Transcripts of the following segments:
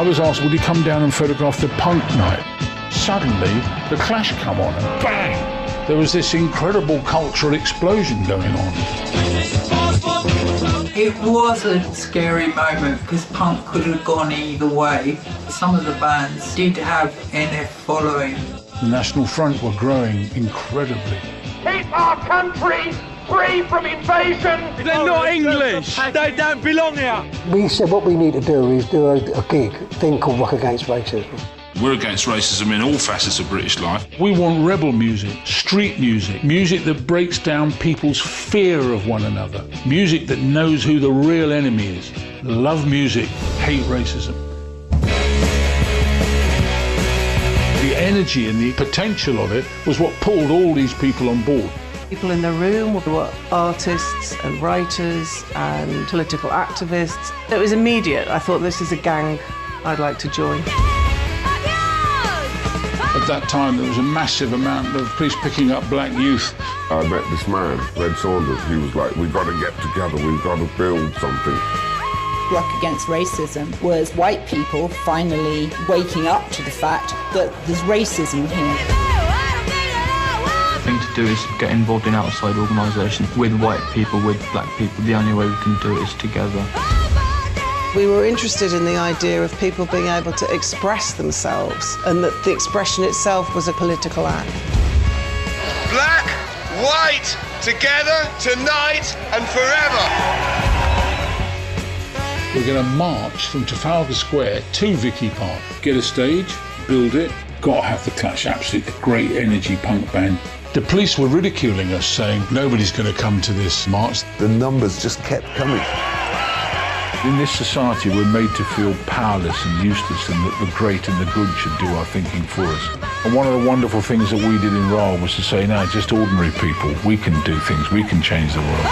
I was asked, would you come down and photograph the punk night? Suddenly, the Clash come on and bang! There was this incredible cultural explosion going on. It was a scary moment because punk could have gone either way. Some of the bands did have NF following. The National Front were growing incredibly. Keep our country free from invasion! They're not English! They don't belong here! We said what we need to do is do a gig, thing called Rock Against Racism. We're against racism in all facets of British life. We want rebel music, street music, music that breaks down people's fear of one another, music that knows who the real enemy is. Love music, hate racism. The energy and the potential of it was what pulled all these people on board. People in the room were artists and writers and political activists. It was immediate. I thought, this is a gang I'd like to join. At that time, there was a massive amount of police picking up black youth. I met this man, Red Saunders. He was like, we've got to get together, we've got to build something. Rock Against Racism was white people finally waking up to the fact that there's racism here. The thing to do is get involved in outside organisations with white people, with black people. The only way we can do it is together. We were interested in the idea of people being able to express themselves and that the expression itself was a political act. Black, white, together, tonight and forever! We're going to march from Trafalgar Square to Vicky Park, get a stage, build it, got to have the Clash, absolutely great energy punk band. The police were ridiculing us, saying nobody's going to come to this march. The numbers just kept coming. In this society, we're made to feel powerless and useless, and that the great and the good should do our thinking for us. And one of the wonderful things that we did in RAL was to say, no, just ordinary people, we can do things, we can change the world.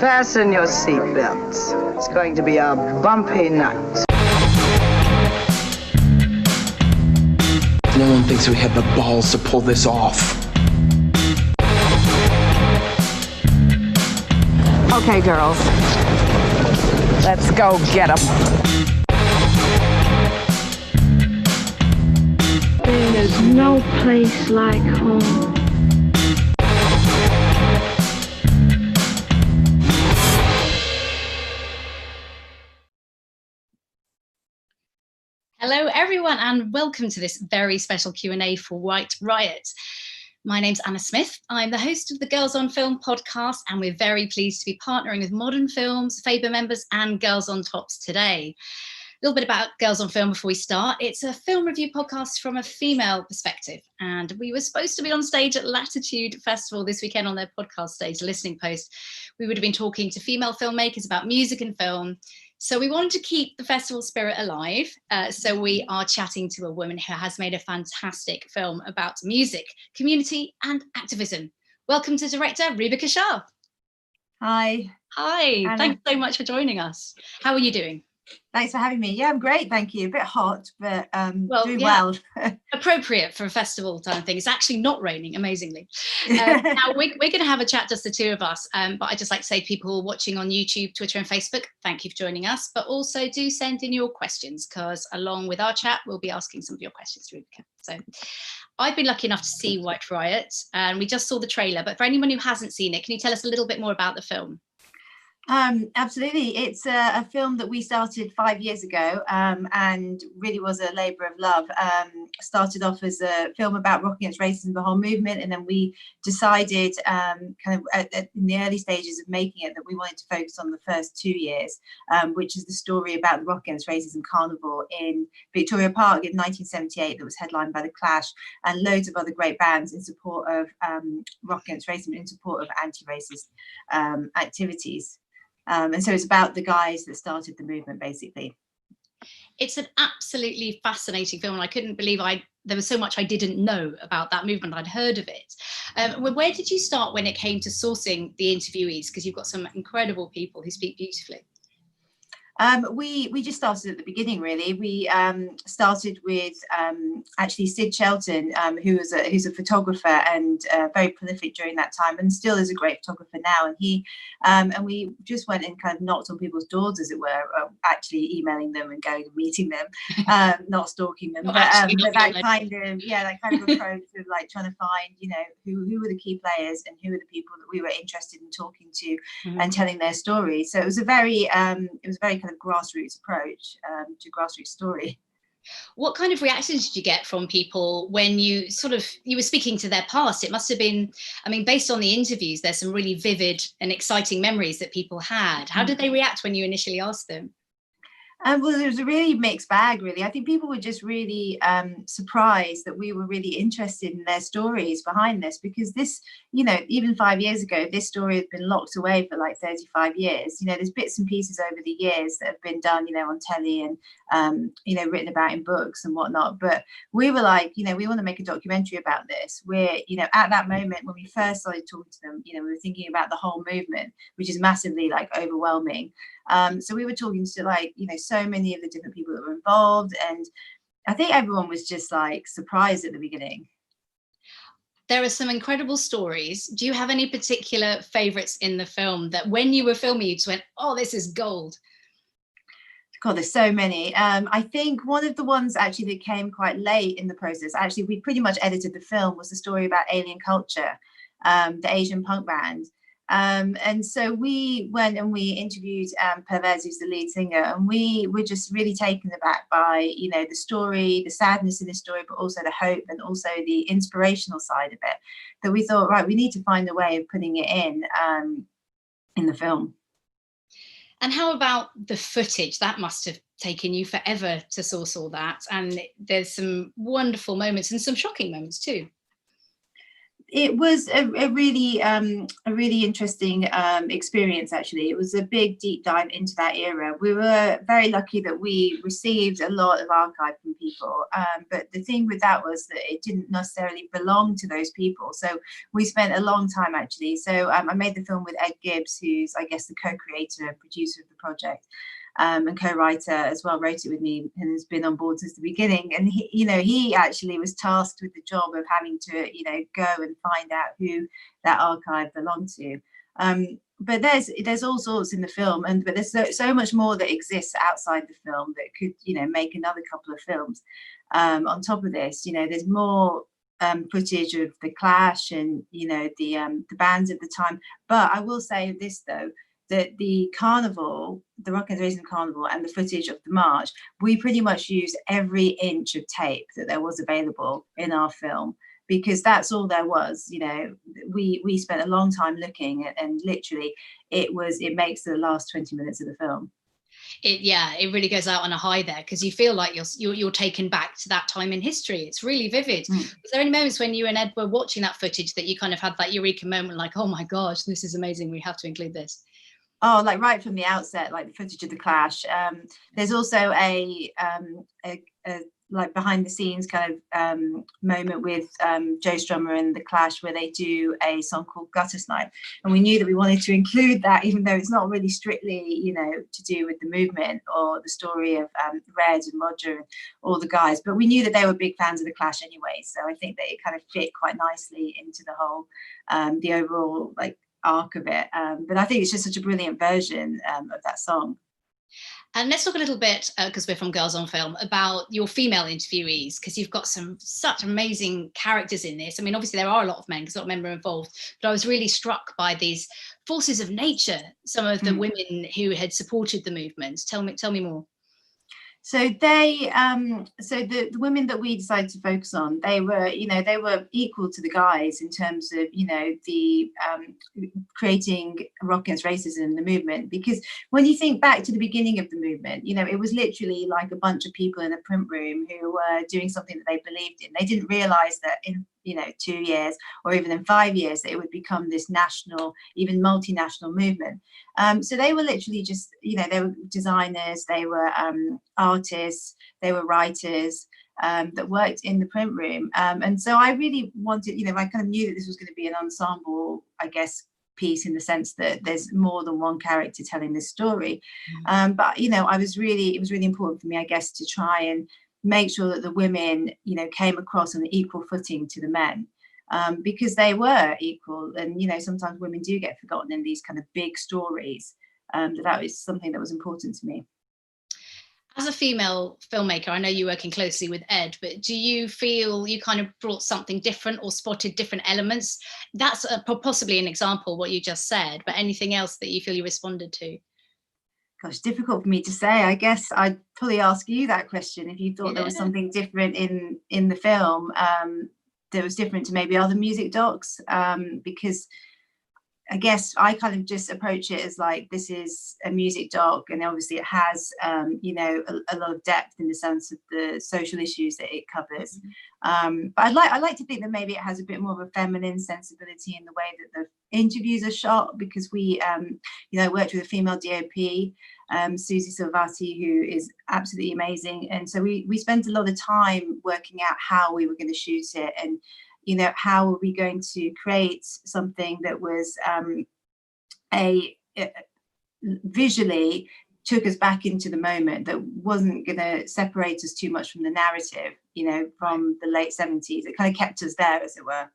Fasten your seatbelts. It's going to be a bumpy night. No one thinks we have the balls to pull this off. Okay, girls. Let's go get 'em. There's no place like home. Hello everyone and welcome to this very special Q&A for White Riot. My name's Anna Smith. I'm the host of the Girls on Film podcast and we're very pleased to be partnering with Modern Films, Faber Members and Girls on Tops today. A little bit about Girls on Film before we start. It's a film review podcast from a female perspective and we were supposed to be on stage at Latitude Festival this weekend on their podcast stage, Listening Post. We would have been talking to female filmmakers about music and film. So we wanted to keep the festival spirit alive. So we are chatting to a woman who has made a fantastic film about music, community and activism. Welcome to director Rubika Shah. Hi. Hi, Anna. Thanks so much for joining us. How are you doing? Thanks for having me. Yeah, I'm great, thank you. A bit hot, but doing yeah. well. Appropriate for a festival time thing. It's actually not raining, amazingly. Now, we're going to have a chat, just the two of us, but I'd just like to say to people watching on YouTube, Twitter and Facebook, thank you for joining us, but also do send in your questions, because along with our chat, we'll be asking some of your questions to Rubika. So I've been lucky enough to see White Riot, and we just saw the trailer, but for anyone who hasn't seen it, can you tell us a little bit more about the film? Absolutely. It's a film that we started 5 years ago and really was a labour of love. Started off as a film about Rock Against Racism, the whole movement, and then we decided in the early stages of making it that we wanted to focus on the first 2 years, which is the story about the Rock Against Racism Carnival in Victoria Park in 1978 that was headlined by The Clash and loads of other great bands in support of Rock Against Racism, in support of anti-racist activities. And so it's about the guys that started the movement, basically. It's an absolutely fascinating film, and I couldn't believe there was so much I didn't know about that movement. I'd heard of it. Where did you start when it came to sourcing the interviewees? Because you've got some incredible people who speak beautifully. We just started at the beginning, really. We started with actually Sid Shelton, who's a photographer and very prolific during that time, and still is a great photographer now. And he and we just went and kind of knocked on people's doors, as it were, actually emailing them and going and meeting them, not stalking them, but that kind of approach of like trying to find, you know, who were the key players and who were the people that we were interested in talking to and telling their stories. So it was a very kind of grassroots approach to grassroots story. What kind of reactions did you get from people when you were speaking to their past? It must have been, I mean, based on the interviews, there's some really vivid and exciting memories that people had. How did they react when you initially asked them? Well, it was a really mixed bag, really. I think people were just really surprised that we were really interested in their stories behind this, because this, you know, even 5 years ago, this story had been locked away for like 35 years. You know, there's bits and pieces over the years that have been done, you know, on telly and, you know, written about in books and whatnot. But we were like, you know, we want to make a documentary about this. We're, you know, at that moment when we first started talking to them, you know, we were thinking about the whole movement, which is massively like overwhelming. So we were talking to like, you know, so many of the different people that were involved, and I think everyone was just like surprised at the beginning. There are some incredible stories. Do you have any particular favorites in the film that when you were filming, you just went, oh, this is gold? God, there's so many. I think one of the ones actually that came quite late in the process, actually, we pretty much edited the film, was the story about Alien Culture, the Asian punk band. And so we went and we interviewed Pervez, who's the lead singer, and we were just really taken aback by, you know, the story, the sadness in the story, but also the hope and also the inspirational side of it, that we thought, right, we need to find a way of putting it in the film. And how about the footage? That must have taken you forever to source all that. And there's some wonderful moments and some shocking moments too. It was a really interesting experience, actually. It was a big deep dive into that era. We were very lucky that we received a lot of archive from people, but the thing with that was that it didn't necessarily belong to those people. So we spent a long time, actually. So I made the film with Ed Gibbs, who's, I guess, the co-creator and producer of the project. And co-writer as well, wrote it with me and has been on board since the beginning. And he, you know, he actually was tasked with the job of having to, you know, go and find out who that archive belonged to. But there's all sorts in the film, but there's so much more that exists outside the film that could, you know, make another couple of films. On top of this, you know, there's more footage of the Clash and, you know, the bands at the time. But I will say this though, that the carnival, the Rock and Raisin Carnival, and the footage of the march, we pretty much used every inch of tape that there was available in our film, because that's all there was. You know, we spent a long time looking, and literally it makes the last 20 minutes of the film. It really goes out on a high there, because you feel like you're taken back to that time in history. It's really vivid. Was there any moments when you and Ed were watching that footage that you kind of had that eureka moment, like, oh my gosh, this is amazing, we have to include this? Oh, like right from the outset, like the footage of the Clash. There's also a like behind the scenes kind of moment with Joe Strummer and the Clash, where they do a song called Gutter Snipe, and we knew that we wanted to include that, even though it's not really strictly, you know, to do with the movement or the story of Red and Roger and all the guys, but we knew that they were big fans of the Clash anyway, so I think that it kind of fit quite nicely into the whole the overall like arc of it. But I think it's just such a brilliant version of that song. And let's talk a little bit, because we're from Girls on Film, about your female interviewees, because you've got such amazing characters in this. I mean, obviously there are a lot of men, because a lot of men were involved, but I was really struck by these forces of nature, some of the women who had supported the movement. Tell me more. So they, so the women that we decided to focus on, they were equal to the guys in terms of, you know, the creating Rock Against Racism, the movement. Because when you think back to the beginning of the movement, you know, it was literally like a bunch of people in a print room who were doing something that they believed in. They didn't realize that in, you know, 2 years or even in 5 years, that it would become this national, even multinational movement. So they were literally just, you know, they were designers, they were artists, they were writers that worked in the print room. And so I really wanted, you know, I kind of knew that this was going to be an ensemble, I guess, piece in the sense that there's more than one character telling this story. But you know, it was really important for me, I guess, to try and make sure that the women, you know, came across on an equal footing to the men, because they were equal. And you know, sometimes women do get forgotten in these kind of big stories. That was something that was important to me. As a female filmmaker, I know you're working closely with Ed, but do you feel you kind of brought something different or spotted different elements? That's possibly an example, what you just said, but anything else that you feel you responded to? Gosh, difficult for me to say. I guess I'd probably ask you that question if you thought there was something different in the film that was different to maybe other music docs, because I guess I kind of just approach it as like, this is a music doc, and obviously it has, you know, a lot of depth in the sense of the social issues that it covers. But I like to think that maybe it has a bit more of a feminine sensibility in the way that the interviews are shot, because we, you know, worked with a female DOP, Susie Silvati, who is absolutely amazing. And so we spent a lot of time working out how we were going to shoot it, and you know, how are we going to create something that was visually took us back into the moment, that wasn't going to separate us too much from the narrative, you know, from the late 70s. It kind of kept us there, as it were.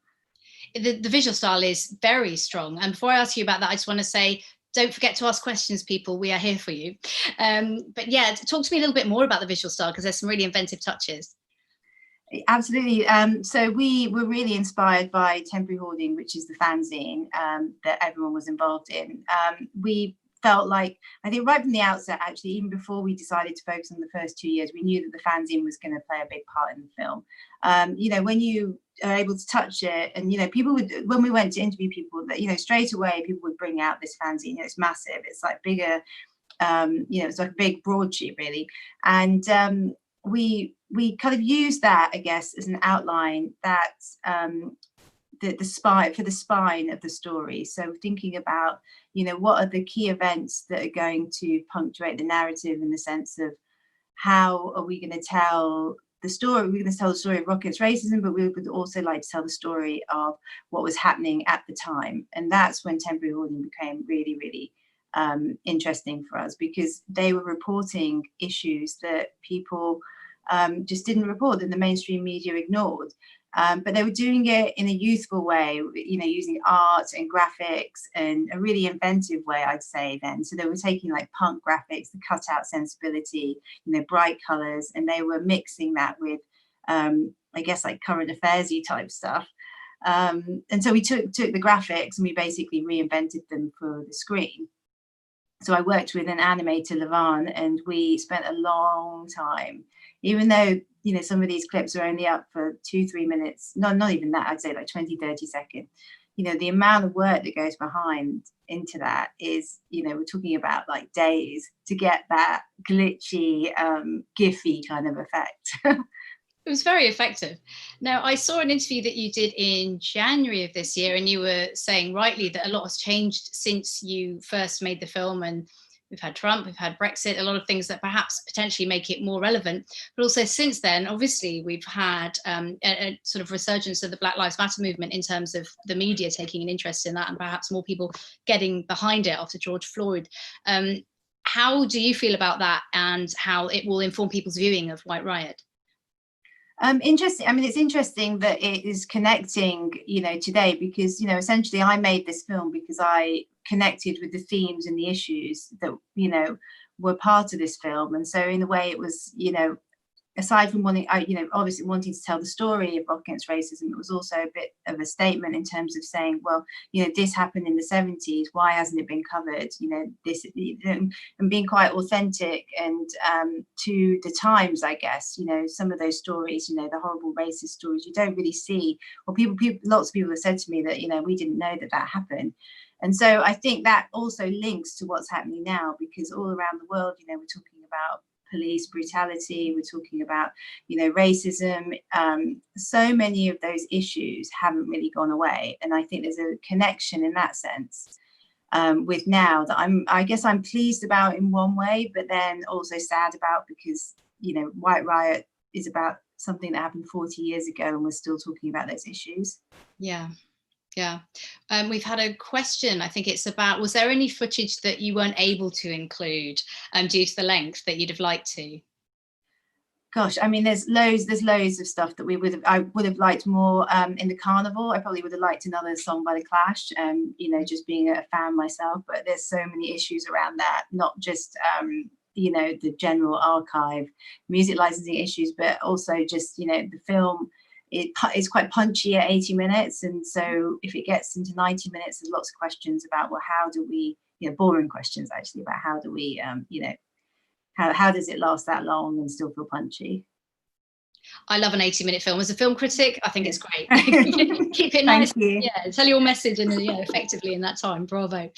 The visual style is very strong. And before I ask you about that, I just want to say, don't forget to ask questions, people. We are here for you. But yeah, talk to me a little bit more about the visual style, because there's some really inventive touches. Absolutely. So we were really inspired by Temporary Hoarding, which is the fanzine that everyone was involved in. We felt like, I think right from the outset, actually, even before we decided to focus on the first 2 years, we knew that the fanzine was going to play a big part in the film. You know, when you are able to touch it, and, you know, people would, when we went to interview people, that, you know, straight away, people would bring out this fanzine. You know, it's massive. It's like bigger, you know, it's like a big broadsheet, really. And we kind of use that, I guess, as an outline, that the spine of the story. So thinking about, you know, what are the key events that are going to punctuate the narrative, in the sense of how are we going to tell the story? We're going to tell the story of Rock Against Racism, but we would also like to tell the story of what was happening at the time. And that's when Temporary Hoarding became really, really interesting for us, because they were reporting issues that people just didn't report, that the mainstream media ignored. But they were doing it in a youthful way, you know, using art and graphics, and a really inventive way, I'd say then. So they were taking like punk graphics, the cutout sensibility, you know, bright colors, and they were mixing that with, I guess, like current affairs-y type stuff. And so we took the graphics and we basically reinvented them for the screen. So I worked with an animator, Levan, and we spent a long time, even though, you know, some of these clips are only up for 2-3 minutes, not even that, I'd say like 20-30 seconds. You know, the amount of work that goes behind into that is, you know, we're talking about like days to get that glitchy, giphy kind of effect. It was very effective. Now, I saw an interview that you did in January of this year, and you were saying rightly that a lot has changed since you first made the film, and we've had Trump, we've had Brexit, a lot of things that perhaps potentially make it more relevant. But also since then, obviously, we've had a sort of resurgence of the Black Lives Matter movement in terms of the media taking an interest in that, and perhaps more people getting behind it after George Floyd. How do you feel about that, and how it will inform people's viewing of White Riot? Interesting. I mean, it's interesting that it is connecting, you know, today, because, you know, essentially I made this film because I connected with the themes and the issues that, you know, were part of this film. And so in a way it was, you know, aside from wanting, you know, obviously wanting to tell the story of Rock Against Racism, it was also a bit of a statement in terms of saying, well, you know, this happened in the 70s, why hasn't it been covered? You know, this, and being quite authentic and to the times, I guess, you know, some of those stories, you know, the horrible racist stories, you don't really see, or people lots of people have said to me that, you know, we didn't know that happened. And so I think that also links to what's happening now, because all around the world, you know, we're talking about police brutality, we're talking about, you know, racism. So many of those issues haven't really gone away. And I think there's a connection in that sense with now that I guess I'm pleased about in one way, but then also sad about, because, you know, White Riot is about something that happened 40 years ago and we're still talking about those issues. Yeah. Yeah. We've had a question, I think it's about, was there any footage that you weren't able to include due to the length that you'd have liked to? Gosh, I mean, there's loads of stuff that I would have liked more in the carnival. I probably would have liked another song by The Clash, you know, just being a fan myself, but there's so many issues around that, not just, you know, the general archive music licensing issues, but also just, you know, the film, it's quite punchy at 80 minutes. And so if it gets into 90 minutes, there's lots of questions about, well, how do we, you know, boring questions actually about how do we, you know, how does it last that long and still feel punchy? I love an 80-minute film. As a film critic, I think it's great. Keep it nice. Thank you. Yeah, tell your message effectively in that time. Bravo.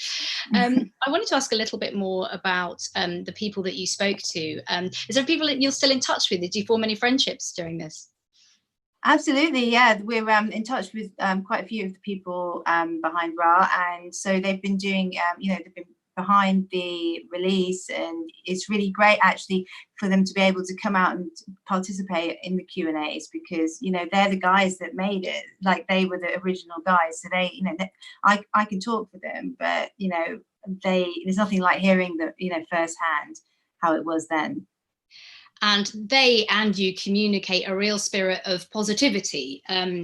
I wanted to ask a little bit more about the people that you spoke to. Is there people that you're still in touch with? Did you form any friendships during this? Absolutely, yeah. We're in touch with quite a few of the people behind RA, and so they've been doing, you know, they've been behind the release, and it's really great actually for them to be able to come out and participate in the Q&As, because, you know, they're the guys that made it, like they were the original guys, so they, you know, I can talk for them, but, you know, there's nothing like hearing the, you know, firsthand how it was then. And they and you communicate a real spirit of positivity,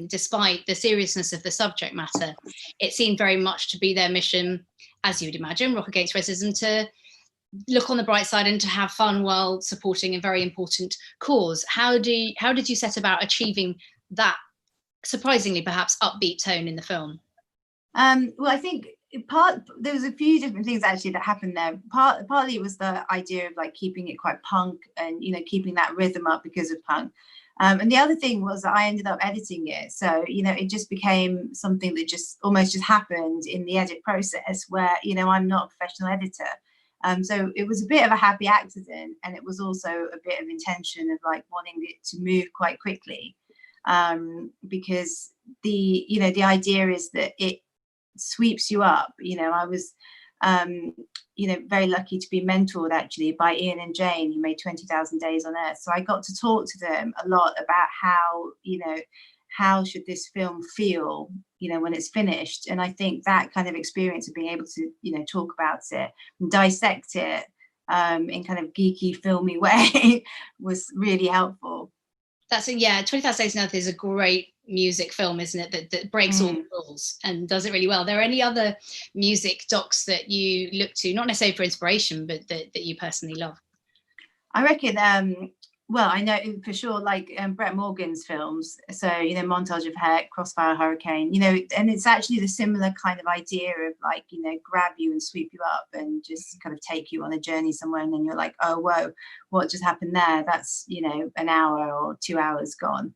despite the seriousness of the subject matter. It seemed very much to be their mission, as you would imagine, Rock Against Racism, to look on the bright side and to have fun while supporting a very important cause. How did you set about achieving that surprisingly perhaps upbeat tone in the film? Well, I think there was a few different things actually that happened there. Partly it was the idea of like keeping it quite punk and, you know, keeping that rhythm up because of punk. And the other thing was that I ended up editing it. So, you know, it just became something that just almost just happened in the edit process where, you know, I'm not a professional editor. So it was a bit of a happy accident, and it was also a bit of intention of like wanting it to move quite quickly, because the, you know, the idea is that it sweeps you up. You know, I was, you know, very lucky to be mentored actually by Ian and Jane, who made 20,000 Days on Earth. So I got to talk to them a lot about how, you know, how should this film feel, you know, when it's finished. And I think that kind of experience of being able to, you know, talk about it and dissect it in kind of geeky, filmy way was really helpful. That's yeah, 20,000 Days on Earth is a great music film, isn't it? That breaks all the rules and does it really well. There are any other music docs that you look to, not necessarily for inspiration, but that you personally love? I reckon, well, I know for sure, like Brett Morgan's films. So, you know, Montage of Heck, Crossfire Hurricane, you know, and it's actually the similar kind of idea of like, you know, grab you and sweep you up and just kind of take you on a journey somewhere. And then you're like, oh, whoa, what just happened there? That's, you know, an hour or 2 hours gone.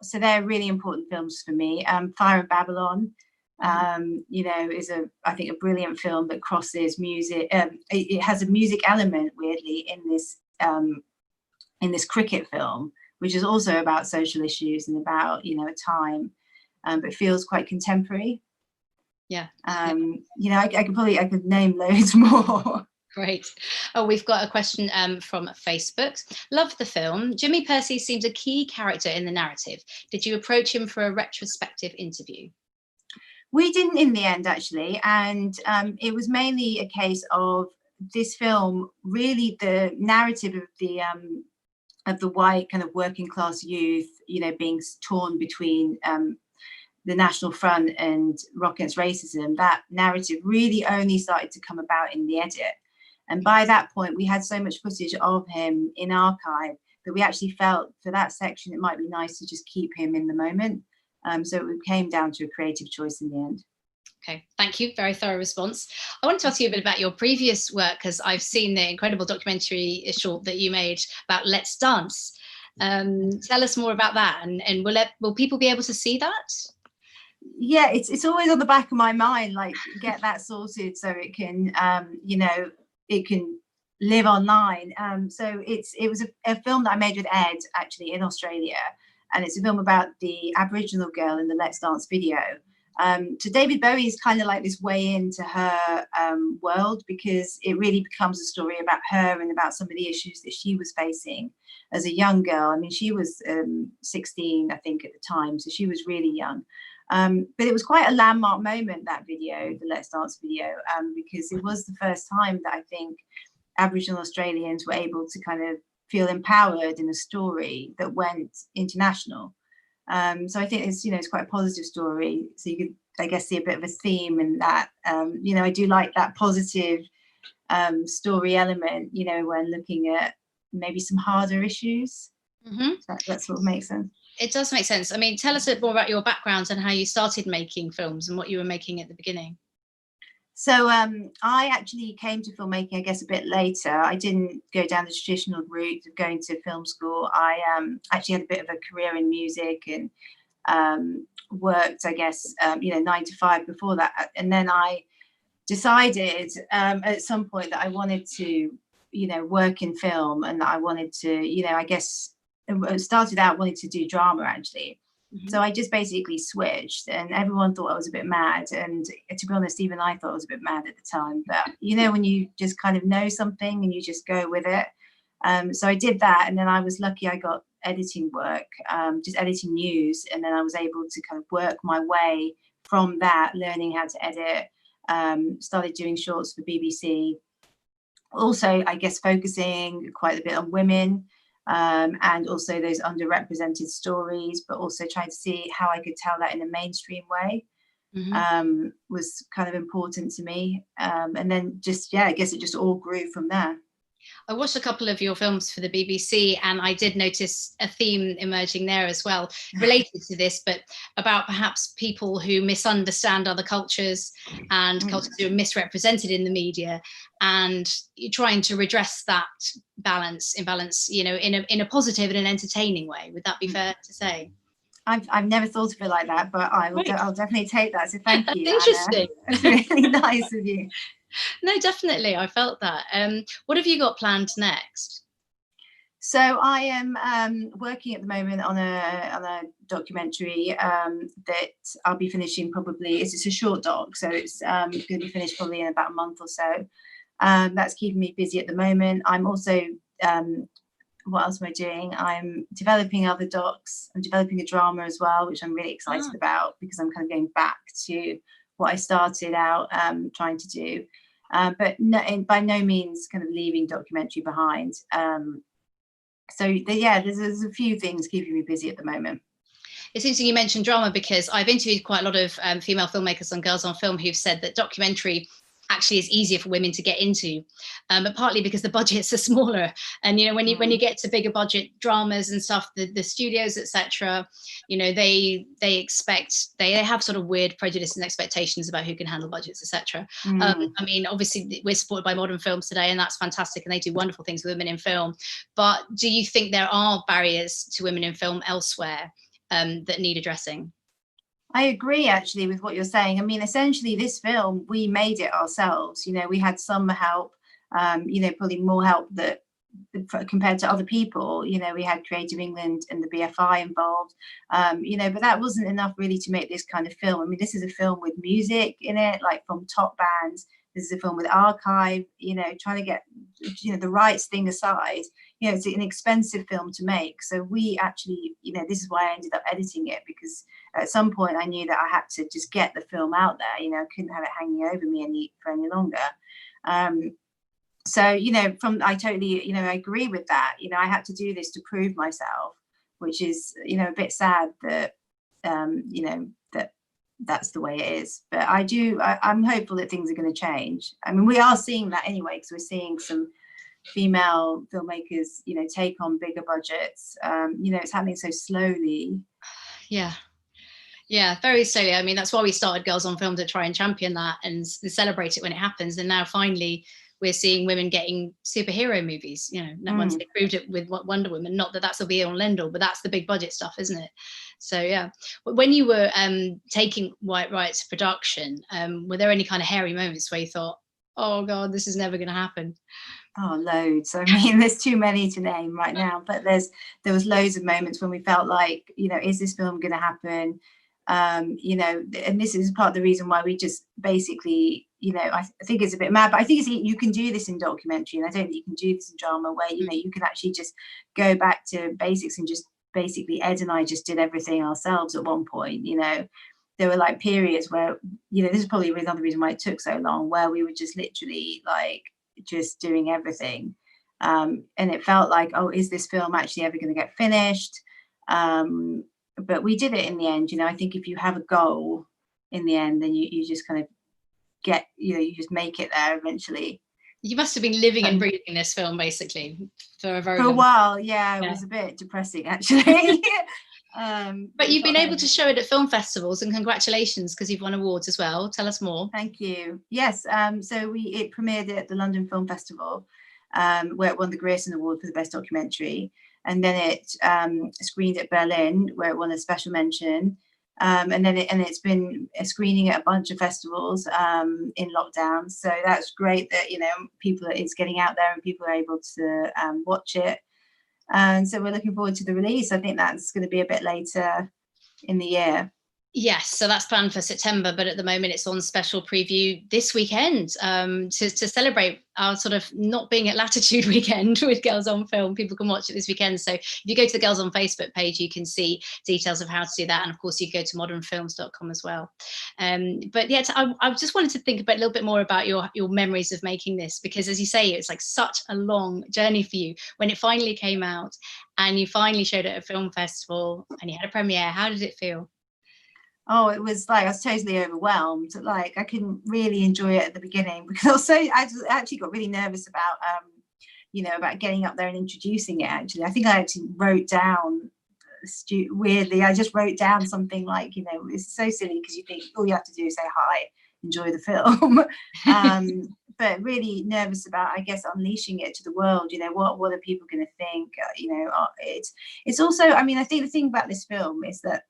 So they're really important films for me. Fire of Babylon, you know, is I think a brilliant film that crosses music. It has a music element weirdly in this cricket film, which is also about social issues and about, you know, a time, but feels quite contemporary. Yeah. You know, I could name loads more. Great. Oh, we've got a question from Facebook. Love the film. Jimmy Percy seems a key character in the narrative. Did you approach him for a retrospective interview? We didn't in the end, actually. And it was mainly a case of this film, really the narrative of the white kind of working class youth, you know, being torn between the National Front and Rock Against Racism. That narrative really only started to come about in the edit. And by that point, we had so much footage of him in archive that we actually felt for that section, it might be nice to just keep him in the moment. So it came down to a creative choice in the end. Okay, thank you. Very thorough response. I wanted to ask you a bit about your previous work, because I've seen the incredible documentary short that you made about Let's Dance. Tell us more about that, and will people be able to see that? Yeah, it's always on the back of my mind, like get that sorted so it can, you know, it can live online. So it was a film that I made with Ed actually in Australia, and it's a film about the Aboriginal girl in the Let's Dance video. So David Bowie is kind of like this way into her world, because it really becomes a story about her and about some of the issues that she was facing as a young girl. I mean, she was 16, I think, at the time, so she was really young. But it was quite a landmark moment, that video, the Let's Dance video, because it was the first time that I think Aboriginal Australians were able to kind of feel empowered in a story that went international. So I think it's, it's quite a positive story. So you could, I guess, see a bit of a theme in that. I do like that positive story element, when looking at maybe some harder issues. That sort of makes sense. It does make sense. I mean, tell us a bit more about your background and how you started making films and what you were making at the beginning. So I actually came to filmmaking, I guess, a bit later. I didn't go down the traditional route of going to film school. I actually had a bit of a career in music and worked, I guess, 9 to 5 before that. And then I decided at some point that I wanted to, work in film, and that I wanted to, I guess, started out wanting to do drama, actually. So I just basically switched, and everyone thought I was a bit mad. And to be honest, even I thought I was a bit mad at the time. But, when you just kind of know something and you just go with it. So I did that. And then I was lucky I got editing work, just editing news. And then I was able to kind of work my way from that, learning how to edit, started doing shorts for BBC. Also, I guess, focusing quite a bit on women. And also those underrepresented stories, but also trying to see how I could tell that in a mainstream way, was kind of important to me. And then just, I guess it just all grew from there. I watched a couple of your films for the BBC, and I did notice a theme emerging there as well, related to this, but about perhaps people who misunderstand other cultures and cultures who are misrepresented in the media, and you're trying to redress that imbalance, in a positive and an entertaining way. Would that be fair to say? I've never thought of it like that, but I'll definitely take that. So thank you. Interesting. That's really nice of you. No, definitely. I felt that. What have you got planned next? So I am working at the moment on a documentary that I'll be finishing probably. It's a short doc, so it's going to be finished probably in about a month or so. That's keeping me busy at the moment. I'm also, what else am I doing? I'm developing other docs. I'm developing a drama as well, which I'm really excited about, because I'm kind of going back to what I started out trying to do. But by no means kind of leaving documentary behind. There's a few things keeping me busy at the moment. It's interesting you mentioned drama, because I've interviewed quite a lot of female filmmakers on Girls on Film who've said that documentary actually is easier for women to get into, but partly because the budgets are smaller. And when you get to bigger budget dramas and stuff, the studios, etc., they have sort of weird prejudice and expectations about who can handle budgets, etc. I mean, obviously we're supported by Modern Films today, and that's fantastic, and they do wonderful things with women in film. But do you think there are barriers to women in film elsewhere that need addressing? I agree, actually, with what you're saying. I mean, essentially, this film, we made it ourselves. We had some help, probably more help compared to other people. We had Creative England and the BFI involved, but that wasn't enough really to make this kind of film. I mean, this is a film with music in it, like from top bands. This is a film with archive, trying to get, the rights thing aside, it's an expensive film to make. So we actually, this is why I ended up editing it, because at some point I knew that I had to just get the film out there. I couldn't have it hanging over me for any longer. I totally, I agree with that. I had to do this to prove myself, which is, a bit sad that, that's the way it is. But I'm hopeful that things are going to change. I mean, we are seeing that anyway, because we're seeing some female filmmakers, take on bigger budgets. It's happening so slowly. Yeah, very slowly. I mean, that's why we started Girls on Film, to try and champion that and celebrate it when it happens. And now finally we're seeing women getting superhero movies, once they proved it with Wonder Woman. Not that that's the be all and end all, but that's the big budget stuff, isn't it? So yeah. When you were taking White Riot to production, were there any kind of hairy moments where you thought, oh God, this is never going to happen? Oh, loads. I mean, there's too many to name right now, but there was loads of moments when we felt like, is this film going to happen? And this is part of the reason why we just basically, I think it's a bit mad, but I think you can do this in documentary, and I don't think you can do this in drama, where, you can actually just go back to basics and just basically, Ed and I just did everything ourselves at one point. there were like periods where, you know, this is probably another reason why it took so long, where we were just literally like just doing everything. And it felt like, oh, is this film actually ever going to get finished? But we did it in the end. You know, I think if you have a goal in the end, then you just kind of get, you know, you just make it there eventually. You must have been living and breathing this film basically for a very for a long while. Yeah, it was a bit depressing actually. But you've been able to show it at film festivals, and congratulations because you've won awards as well. Tell us more. Thank you. Yes, so it premiered at the London Film Festival, where it won the Grierson Award for the best documentary, and then it screened at Berlin, where it won a special mention, and then it's been screening at a bunch of festivals in lockdown. So that's great that, you know, it's getting out there and people are able to watch it. And so we're looking forward to the release. I think that's going to be a bit later in the year. Yes, so that's planned for September, but at the moment it's on special preview this weekend to celebrate our sort of not being at Latitude weekend with Girls on Film. People can watch it this weekend. So if you go to the Girls on Facebook page, you can see details of how to do that. And of course, you go to modernfilms.com as well. But yeah, I just wanted to think about a little bit more about your memories of making this, because as you say, it's like such a long journey for you. When it finally came out and you finally showed it at a film festival and you had a premiere, how did it feel? Oh, it was like I was totally overwhelmed. Like I couldn't really enjoy it at the beginning because I actually got really nervous about, you know, about getting up there and introducing it. Actually, I think I actually wrote down weirdly. I just wrote down something like, you know, it's so silly because you think all you have to do is say hi, enjoy the film. But really nervous about, I guess, unleashing it to the world. You know, what are people going to think? You know, it's also, I mean, I think the thing about this film is that,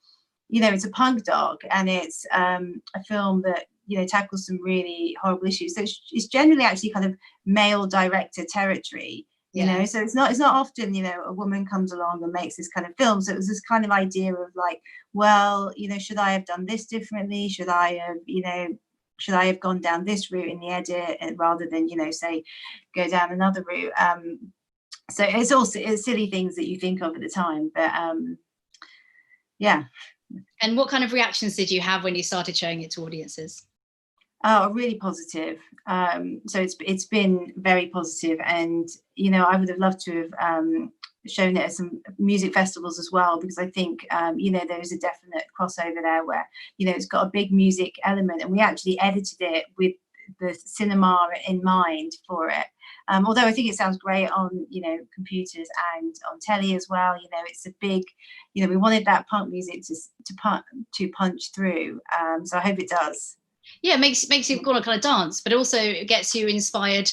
you know, it's a punk doc, and it's a film that, you know, tackles some really horrible issues. So it's generally actually kind of male director territory, you know. So it's not often, you know, a woman comes along and makes this kind of film. So it was this kind of idea of like, well, you know, should I have done this differently? Should I have gone down this route in the edit rather than, you know, say, go down another route? So it's silly things that you think of at the time, but yeah. And what kind of reactions did you have when you started showing it to audiences? Oh, really positive. So it's been very positive, and you know, I would have loved to have shown it at some music festivals as well, because I think you know, there is a definite crossover there where, you know, it's got a big music element, and we actually edited it with the cinema in mind for it. Although I think it sounds great on, you know, computers and on telly as well. You know, it's a big, you know, we wanted that punk music to punch through. So I hope it does. Yeah, it makes you want to kind of dance, but also it gets you inspired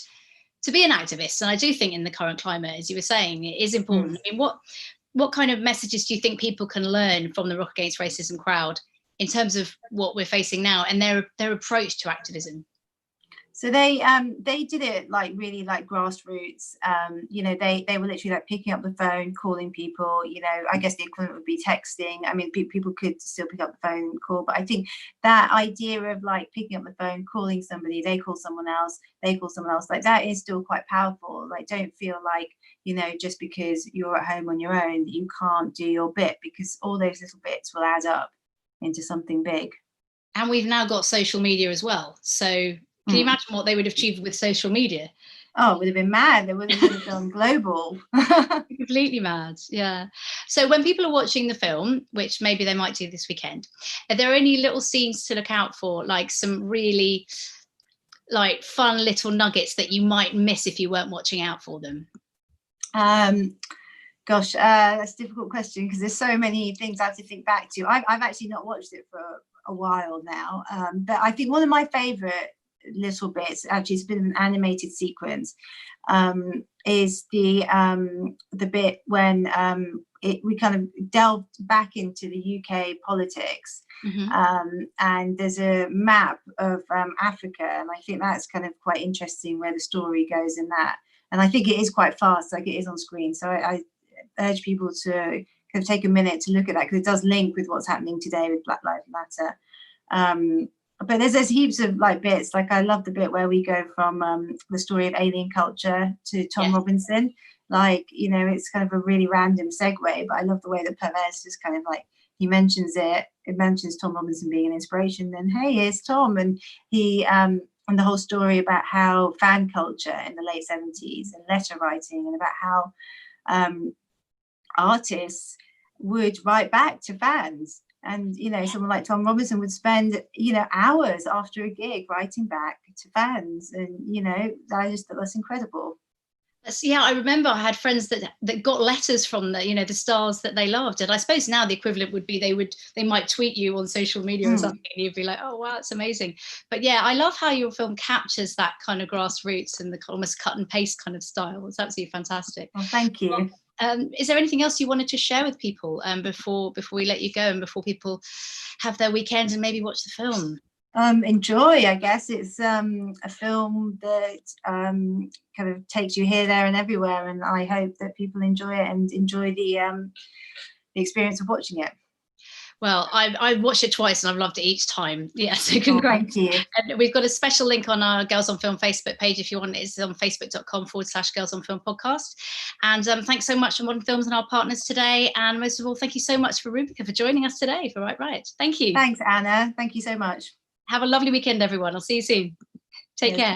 to be an activist. And I do think in the current climate, as you were saying, it is important. I mean, what kind of messages do you think people can learn from the Rock Against Racism crowd in terms of what we're facing now and their approach to activism? So they did it like really like grassroots. You know, they were literally like picking up the phone, calling people. You know, I guess the equivalent would be texting. I mean, people could still pick up the phone and call, but I think that idea of like picking up the phone, calling somebody, they call someone else, they call someone else, like that is still quite powerful. Like, don't feel like, you know, just because you're at home on your own, that you can't do your bit, because all those little bits will add up into something big. And we've now got social media as well. So can you imagine what they would have achieved with social media? Oh, it would have been mad. They would have gone global. Completely mad, yeah. So when people are watching the film, which maybe they might do this weekend, are there any little scenes to look out for, like some really like fun little nuggets that you might miss if you weren't watching out for them? Gosh, that's a difficult question because there's so many things I have to think back to. I've actually not watched it for a while now, but I think one of my favourite little bits, actually it's been an animated sequence, is the bit when we kind of delved back into the UK politics, and there's a map of Africa, and I think that's kind of quite interesting where the story goes in that, and I think it is quite fast, like it is on screen, so I urge people to kind of take a minute to look at that, because it does link with what's happening today with Black Lives Matter. But there's heaps of like bits, like I love the bit where we go from the story of alien culture to Tom Robinson. Like, you know, it's kind of a really random segue, but I love the way that Pervez just kind of like he mentions it. It mentions Tom Robinson being an inspiration. Then, hey, here's Tom, and he and the whole story about how fan culture in the late 70s and letter writing, and about how artists would write back to fans. And, you know, someone like Tom Robinson would spend, you know, hours after a gig writing back to fans. And, you know, I just thought that's incredible. Yeah, I remember I had friends that got letters from the, you know, the stars that they loved. And I suppose now the equivalent would be they might tweet you on social media or something, and you'd be like, oh, wow, it's amazing. But yeah, I love how your film captures that kind of grassroots and the almost cut and paste kind of style. It's absolutely fantastic. Well, thank you. Is there anything else you wanted to share with people before we let you go, and before people have their weekend and maybe watch the film? Enjoy, I guess. It's a film that kind of takes you here, there and everywhere, and I hope that people enjoy it and enjoy the experience of watching it. Well, I watched it twice and I've loved it each time. Yeah, so congrats. Thank you. And we've got a special link on our Girls on Film Facebook page if you want. It's on facebook.com/Girls on Film podcast. And thanks so much to Modern Films and our partners today. And most of all, thank you so much for Rubika for joining us today for White Riot. Thank you. Thanks, Anna. Thank you so much. Have a lovely weekend, everyone. I'll see you soon. Take care.